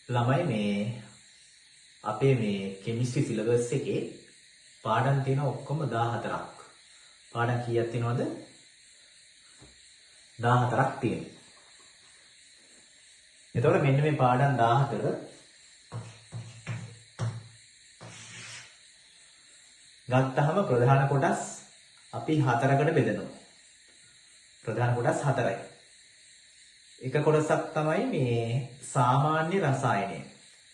ළමයි මේ අපේ මේ කෙමිස්ට්‍රි සිලබස් එකේ පාඩම් තියෙන ඔක්කොම 14ක්. පාඩම් කීයක් තියෙනවද? 14ක් තියෙනවා. එතකොට මෙන්න මේ පාඩම් 14 ගත්තහම ප්‍රධාන කොටස් අපි 4කට බෙදනවා. ප්‍රධාන කොටස් 4යි. එක කොටසක් තමයි මේ සාමාන්‍ය රසායනය.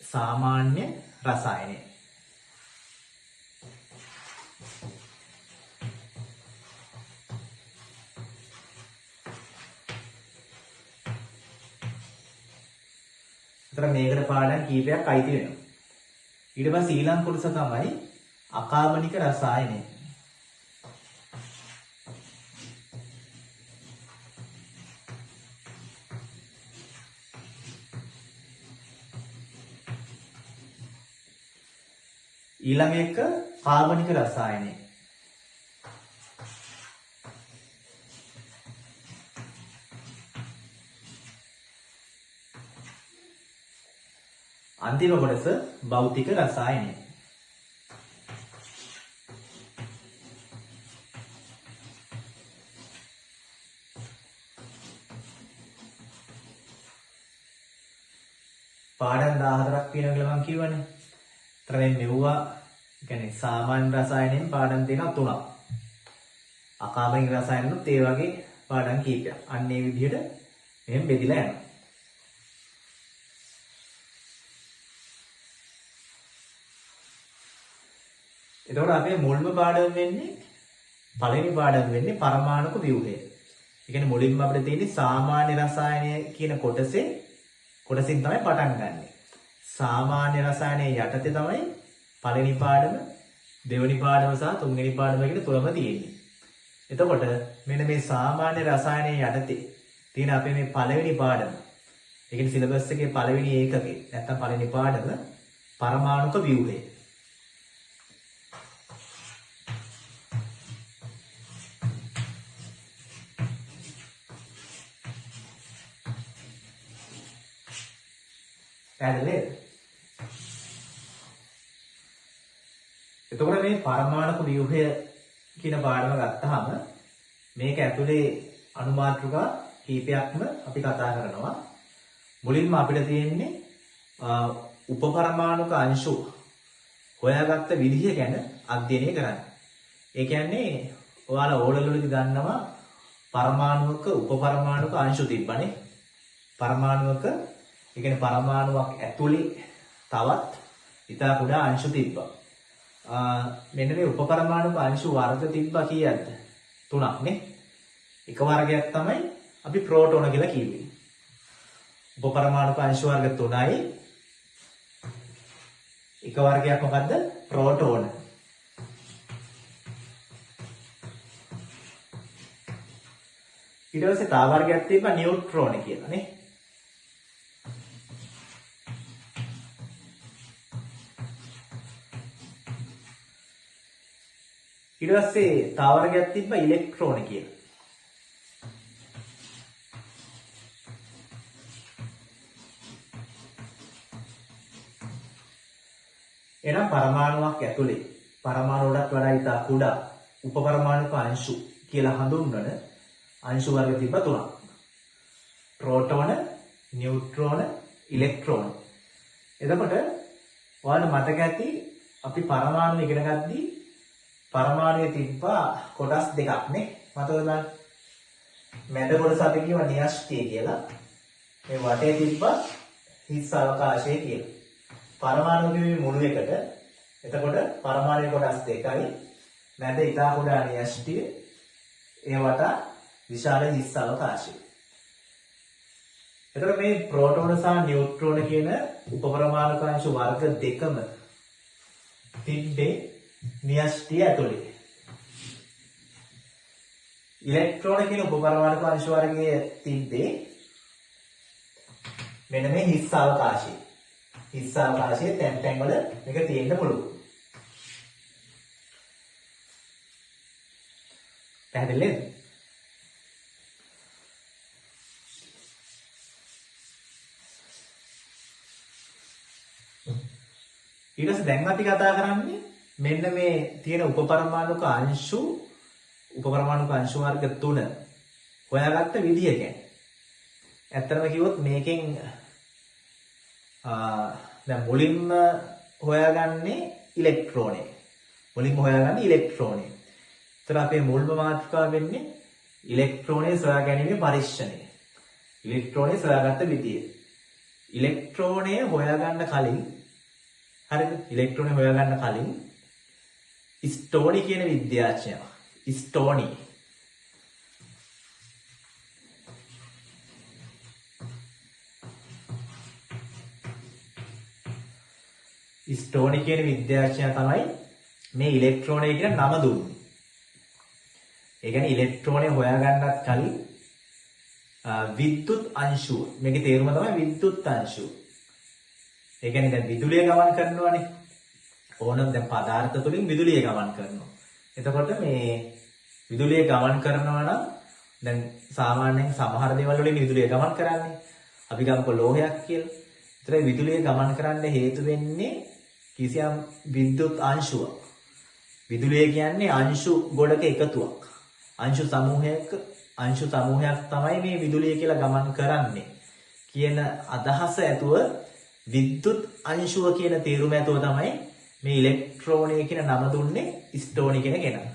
සාමාන්‍ය රසායනය. ඒතර මේකට පාඩම් කීපයක් අයිති වෙනවා. ඊට පස්සේ ඊළඟ කොටස තමයි අකාබනික රසායනය. ඊළඟ එක කාබනික රසායනය. අන්තිම කොටස භෞතික රසායනය. පාඩම් 14ක් තියෙනවා කියලා මම කිව්වනේ. ඒතර මේ මෙවුවා කියන්නේ සාමාන්‍ය රසායනයෙන් පාඩම් තියෙනවා 3ක්. අකාබනික රසායනෙත් ඒ වගේ පාඩම් කීපයක්. අන්න ඒ විදිහට මෙහෙම බෙදිලා යනවා. එතකොට අපේ මුල්ම පාඩම වෙන්නේ පළවෙනි පාඩම වෙන්නේ පරමාණුක ව්‍යුහය. ඒ කියන්නේ මුලින්ම අපිට තියෙන්නේ සාමාන්‍ය රසායනය කියන කොටසින් තමයි පටන් ගන්නෙ. සාමාන්‍ය රසායනයේ යටතේ තමයි පළවෙනි පාඩම, දෙවෙනි පාඩම සහ තුන්වෙනි පාඩම කියන තුනම තියෙන්නේ. එතකොට මෙන්න මේ සාමාන්‍ය රසායනයේ යටතේ තියෙන අපේ මේ පළවෙනි පාඩම. ඒ කියන්නේ සිලබස් එකේ පළවෙනි ඒකකේ නැත්තම් පළවෙනි පාඩම පරමාණුක ව්‍යුහය. පැහැදිලිද? එතකොට මේ පරමාණුක ව්‍යුහය කියන පාඩම ගත්තාම මේක ඇතුලේ අනුමාත්‍රිකා කීපයක්ම අපි කතා කරනවා. මුලින්ම අපිට තියෙන්නේ උපපරමාණුක අංශු හොයාගත්ත විදිහ ගැන අධ්‍යයනය කරන්න. ඒ කියන්නේ ඔයාලා ඕලවලදී දන්නවා පරමාණුක උපපරමාණුක අංශු තිබ්බනේ. පරමාණුක ඒ කියන්නේ පරමාණුවක් ඇතුලේ තවත් ඉතා කුඩා අංශු තිබ්බා. මෙන්න මේ උපපරමාණුක අංශු වර්ග තිබ්බා කීයක්ද? 3ක් නේ. එක වර්ගයක් තමයි අපි ප්‍රෝටෝන කියලා කිව්වේ. උපපරමාණුක අංශු වර්ග 3යි. එක වර්ගයක් මොකද්ද? ප්‍රෝටෝන. ඊට පස්සේ තව වර්ගයක් තිබ්බා නියුට්‍රෝන කියලා නේ. ඊට පස්සේ තව වර්ගයක් තිබ්බා ඉලෙක්ට්‍රෝන කියලා. එනම් පරමාණුවක් ඇතුලේ පරමාණුවටත් වඩා ඉතා කුඩා උපපරමාණුක අංශු කියලා හඳුන්වන අංශු වර්ග තිබ්බා 3ක්. ප්‍රෝටෝන, නියුට්‍රෝන, ඉලෙක්ට්‍රෝන. එතකොට ඔයාලට මතක ඇති අපි පරමාණු ඉගෙන ගද්දී පරමාණුවේ තිබ්බා කොටස් දෙකක් නේ. මතකද බලන්න. මැද කොටස අපි කියව න්‍යෂ්ටිය කියලා. මේ වටේ තිබ්බා හිස් අවකාශය කියලා. පරමාණු කිව්වේ මුළු එකට. එතකොට පරමාණුවේ කොටස් දෙකයි. මැද ඉතා කුඩා න්‍යෂ්ටිය. ඒ වටා විශාල හිස් අවකාශය. එතකොට මේ ප්‍රෝටෝන සහ නියුට්‍රෝන කියන උපපරමාණුක අංශු වර්ග දෙකම තිබ්බේ න්‍යෂ්ටිය ඇතුලේ. ඉලෙක්ට්‍රෝන කියන උපපරමාණුක අංශු වර්ගයේ තිබ්බේ මෙන්න මේ හිස් අවකාශය. හිස් අවකාශයේ තැන් වල මේක තියෙන්න පුළුවන්. පැහැදිලිද? ඊට පස්සේ දැන් අපි කතා කරන්නේ මෙන්න මේ තියෙන උපපරමාණුක අංශු වර්ග 3 හොයාගත්ත විදිය ගැන. ඇත්තටම කිව්වොත් මේකෙන් දැන් මුලින්ම හොයාගන්නේ ඉලෙක්ට්‍රෝනේ. ඒතර අපේ මුල්ම මාතෘකාව වෙන්නේ ඉලෙක්ට්‍රෝනේ සොයා ගැනීමේ පරීක්ෂණය. ඉලෙක්ට්‍රෝනේ සොයාගත්ත විදිය. ඉලෙක්ට්‍රෝනේ හොයාගන්න කලින් හරිද? ඉලෙක්ට්‍රෝනේ හොයාගන්න කලින් ස්ටෝනි කියන විද්‍යාඥයා ස්ටෝනි කියන විද්‍යාඥයා තමයි මේ ඉලෙක්ට්‍රෝනේ කියන නම දුන්නේ. ඒ කියන්නේ ඉලෙක්ට්‍රෝනේ හොයාගන්නත් කලින් විද්‍යුත් අංශුව මේකේ තේරුම තමයි විද්‍යුත් අංශුව. ඒ කියන්නේ දැන් විදුලිය ගමන් කරනවානේ. ඕනම දැන් පදාර්ථ තුලින් විදුලිය ගමන් කරනවා. එතකොට මේ විදුලිය ගමන් කරනවා නම් දැන් සාමාන්‍යයෙන් සමහර දේවල් වලින් විදුලිය ගමන් කරන්නේ. අපි ගමුකෝ ලෝහයක් කියලා. ඒතර විදුලිය ගමන් කරන්න හේතු වෙන්නේ කිසියම් විද්‍යුත් අංශුවක්. විදුලිය කියන්නේ අංශු ගොඩක එකතුවක්. අංශු සමූහයක් තමයි මේ විදුලිය කියලා ගමන් කරන්නේ කියන අදහස ඇතුව විද්‍යුත් අංශුව කියන තේරුම ඇතුව තමයි මේ ඉලෙක්ට්‍රෝනය කියන නම දුන්නේ ස්ටෝනි කියන කෙනා.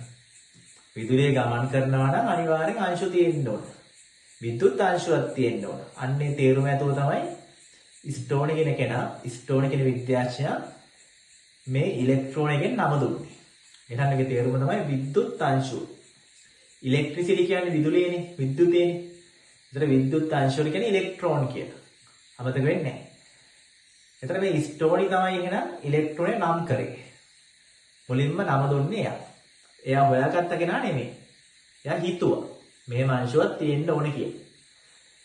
විදුලිය ගමන් කරනවා නම් අනිවාර්යෙන් අංශු තියෙන්න ඕන. විද්‍යුත් අංශුවක් තියෙන්න ඕන. අන්නේ තේරුම ඇතුව තමයි ස්ටෝනි කියන කෙනා, ස්ටෝනි කියන විද්‍යාඥයා මේ ඉලෙක්ට්‍රෝනය කියන නම දුන්නේ. එහෙනම් මේකේ තේරුම තමයි විද්‍යුත් අංශුව. ඉලෙක්ට්‍රිසිටි කියන්නේ විදුලියනේ, විද්‍යුතේනේ. ඒතර විද්‍යුත් අංශුව කියන්නේ ඉලෙක්ට්‍රෝන කියලා. අමතක වෙන්නේ නැහැ. එතන මේ ස්ටෝනි තමයි එහෙනම් ඉලෙක්ට්‍රෝනේ නම් කරේ. මුලින්ම නම දුන්නේ එයා. එයා හොයාගත්ත කෙනා නෙමෙයි. එයා හිතුවා මෙහෙම අංශුවක් තියෙන්න ඕනේ කියලා.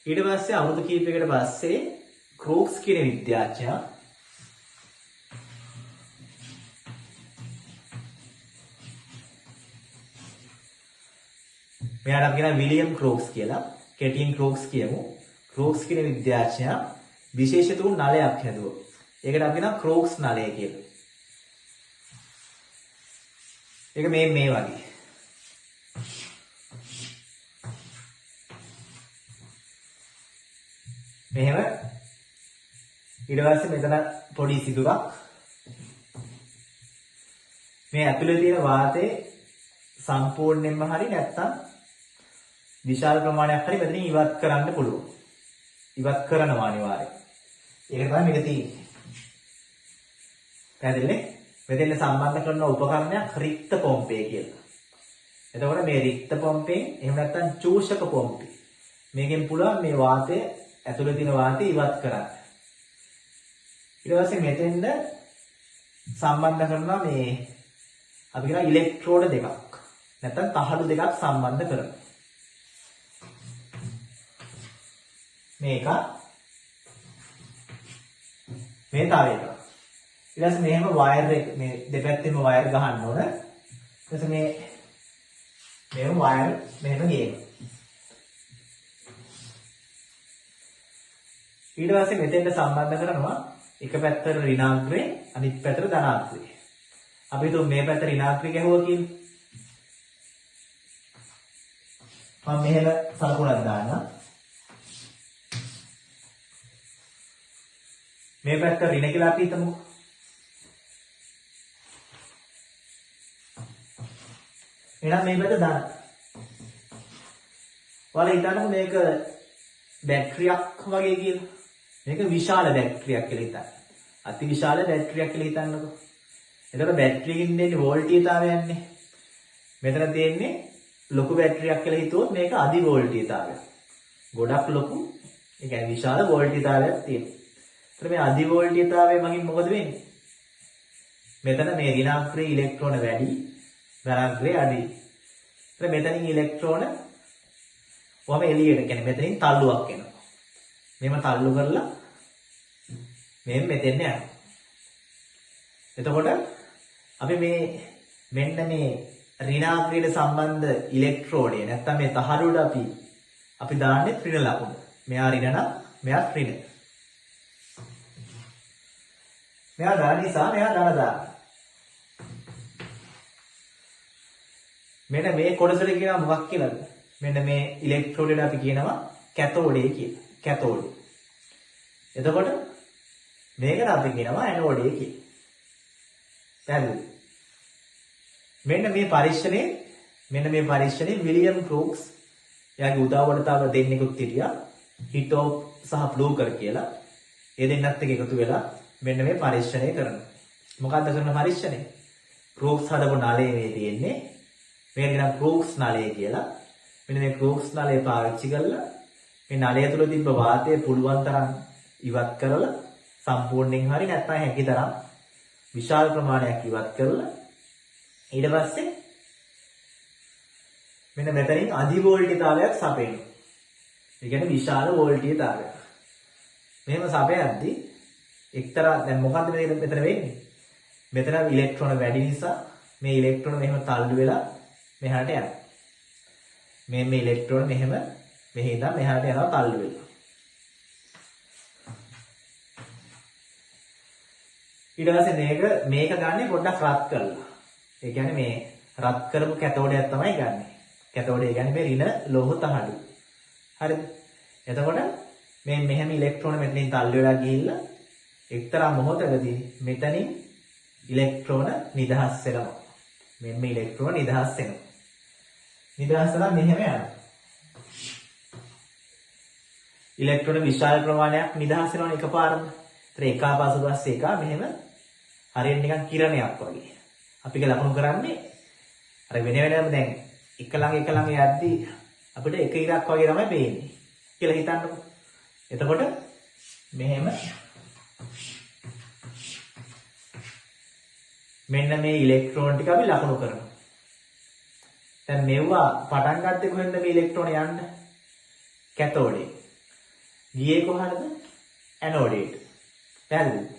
ඊට පස්සේ අවුරුදු කිහිපයකට පස්සේ ක්‍රෝක්ස් කියන විද්‍යාඥයා මෙයාට අපි කියන විලියම් ක්‍රෝක්ස් කියලා, කෙටියෙන් ක්‍රෝක්ස් කියමු. ක්‍රෝක්ස් කියන විද්‍යාඥයා විශේෂිත වූ නලයක් හැදුවා. ඒකට අපි කියන ක්‍රෝක්ස් නලය කියලා. ඒක මේ වගේ. මෙහෙම ඊට පස්සේ මෙතන පොඩි සිදුරක් මේ ඇතුලේ තියෙන වාතය සම්පූර්ණයෙන්ම හරි නැත්තම් විශාල ප්‍රමාණයක් හරි මෙතනින් ඉවත් කරන්න පුළුවන්. ඉවත් කරනවා අනිවාර්යයෙන්. ඒක තමයි මේක තියෙන්නේ. පැහැදිලිනේ? මෙතෙන් සම්බන්ධ කරන උපකරණයක් රික්ත පොම්පේ කියලා. එතකොට මේ රික්ත පොම්පේ එහෙම නැත්තම් චූෂක පොම්පේ. මේකෙන් පුළුවන් මේ වාතය ඇතුළේ තියෙන වාතය ඉවත් කරන්න. ඊට පස්සේ මෙතෙන්ද සම්බන්ධ කරනවා මේ අපි කියන ඉලෙක්ට්‍රෝඩ දෙකක්. නැත්තම් තහඩු දෙකක් සම්බන්ධ කරනවා. මේක මේ තව එකක්. ඊට පස්සේ මෙහෙම වයර් එක මේ දෙපැත්තෙම වයර් ගහන්න ඕන. ඊට පස්සේ මෙහෙම වයර් මෙහෙම ගේනවා. ඊට පස්සේ මෙතෙන්ට සම්බන්ධ කරනවා එක පැත්තට ඍණාග්‍රේ අනිත් පැත්තට ධනාග්‍රේ. අපි හිතුව මේ පැත්ත ඍණාග්‍රේ ගැහුවා කියලා. මම මෙහෙම සලකුණක් දාන්නම්. මේ පැත්ත ඍණ කියලා අපි හිතමු. එහෙනම් මේ පැත්ත දාන්න. ඔයාලා හිතන්නකො මේක බැටරියක් වගේ කියලා. මේක විශාල බැටරියක් කියලා හිතන්න. අති විශාල බැටරියක් කියලා හිතන්නකො. එතකොට බැටරියකින් දෙන්නේ වෝල්ටීයතාවයන්නේ. මෙතන තියෙන්නේ ලොකු බැටරියක් කියලා හිතුවොත් මේක අධි වෝල්ටීයතාවයක්. ගොඩක් ලොකු, ඒ කියන්නේ විශාල වෝල්ටීයතාවයක් තියෙනවා. එතකොට මේ අධි වෝල්ටීයතාවය මගින් මොකද වෙන්නේ? මෙතන මේ ඍණාග්‍රේ ඉලෙක්ට්‍රෝන වැඩි, ධනාග්‍රේ අඩුයි. එතකොට මෙතනින් ඉලෙක්ට්‍රෝන වම එළියට, කියන්නේ මෙතනින් තල්ලුවක් එනවා. මෙහෙම තල්ලු කරලා මෙහෙම මෙතෙන් යනවා. එතකොට අපි මේ මෙන්න මේ ඍණාග්‍රේට සම්බන්ධ ඉලෙක්ට්‍රෝඩය නැත්තම් මේ තහඩුවට අපි දාන්නේ ඍණ ලකුණ. මෙයා ඍණ නම් මෙයා ඍණ. මෙයා ධන නිසා මෙයා ධන දානවා. මෙන්න මේ කොටසට කියනවා මොකක් කියලාද? මෙන්න මේ ඉලෙක්ට්‍රෝඩයට අපි කියනවා කැතෝඩේ කියලා. කැතෝඩේ. එතකොට මේකට අපි කියනවා ඇනෝඩේ කියලා. පැහැදිලිද? මෙන්න මේ පරීක්ෂණේ විලියම් ක්‍රූක්ස් එයාගේ උදාවට තව දෙන්නෙකුත් හිටියා. හිටෝප් සහ ප්ලූකර් කියලා. ඒ දෙන්නත් එක්ක එකතු වෙලා මෙන්න මේ පරීක්ෂණය කරනවා. මොකක්ද කරන පරීක්ෂණය? ක්‍රූක්ස් හදපු නලය මේ තියෙන්නේ. මේක නම් ක්‍රූක්ස් නලය කියලා. මෙන්න මේ ක්‍රූක්ස් නලය පාවිච්චි කරලා මේ නලය තුල තිබ්බ වාතය පුළුවන් තරම් ඉවත් කරලා සම්පූර්ණයෙන් හරි නැත්නම් හැකි තරම් විශාල ප්‍රමාණයක් ඉවත් කරලා ඊට පස්සේ මෙන්න මෙතනින් අධි වෝල්ටීයතාවයක් සපයනවා. ඒ කියන්නේ විශාල වෝල්ටීයතාවයක්. මෙහෙම සපයද්දී එක්තරා දැන් මොකද්ද මෙතන වෙන්නේ? මෙතන ඉලෙක්ට්‍රෝන වැඩි නිසා මේ ඉලෙක්ට්‍රෝන මෙහෙම තල්ලු වෙලා මෙහාට යනවා. මේ ඉලෙක්ට්‍රෝන මෙහෙම මෙහි ඉඳන් මෙහාට යනවා තල්ලු වෙලා. ඊට පස්සේ මේක ගන්නේ පොඩ්ඩක් රත් කරලා. ඒ කියන්නේ මේ රත් කරපු කැතෝඩයක් තමයි ගන්නෙ. කැතෝඩය කියන්නේ මේ ඍණ ලෝහ තහඩු. හරිද? එතකොට මේ මෙහෙම ඉලෙක්ට්‍රෝන මෙතනින් තල්ලු වෙලා ගිහිල්ලා එක්තරා මොහොතකදී මෙතනින් ඉලෙක්ට්‍රෝන නිදහස් වෙනවා. මෙන්න ඉලෙක්ට්‍රෝන නිදහස් වෙනවා. නිදහස් වෙලා මෙහෙම යනවා. ඉලෙක්ට්‍රෝන විශාල ප්‍රමාණයක් නිදහස් වෙනවා එකපාරම. ඒතර එක පසුපස්සේ එක මෙහෙම හරියට නිකන් කිරණයක් වගේ. අපි ඒක ලකුණු කරන්නේ අර වෙන වෙනම දැන් එක ළඟ යද්දී අපිට එක ඉරක් වගේ තමයි පේන්නේ කියලා හිතන්නකො. එතකොට මෙහෙම මෙන්න මේ ඉලෙක්ට්‍රෝන ටික අපි ලකුණු කරනවා. දැන් මෙවුවා පටන් ගත්තේ කොහෙන්ද මේ ඉලෙක්ට්‍රෝන යන්න? කැතෝඩේ. ගියේ කොහටද? ඇනෝඩේට. පැහැදිලිද?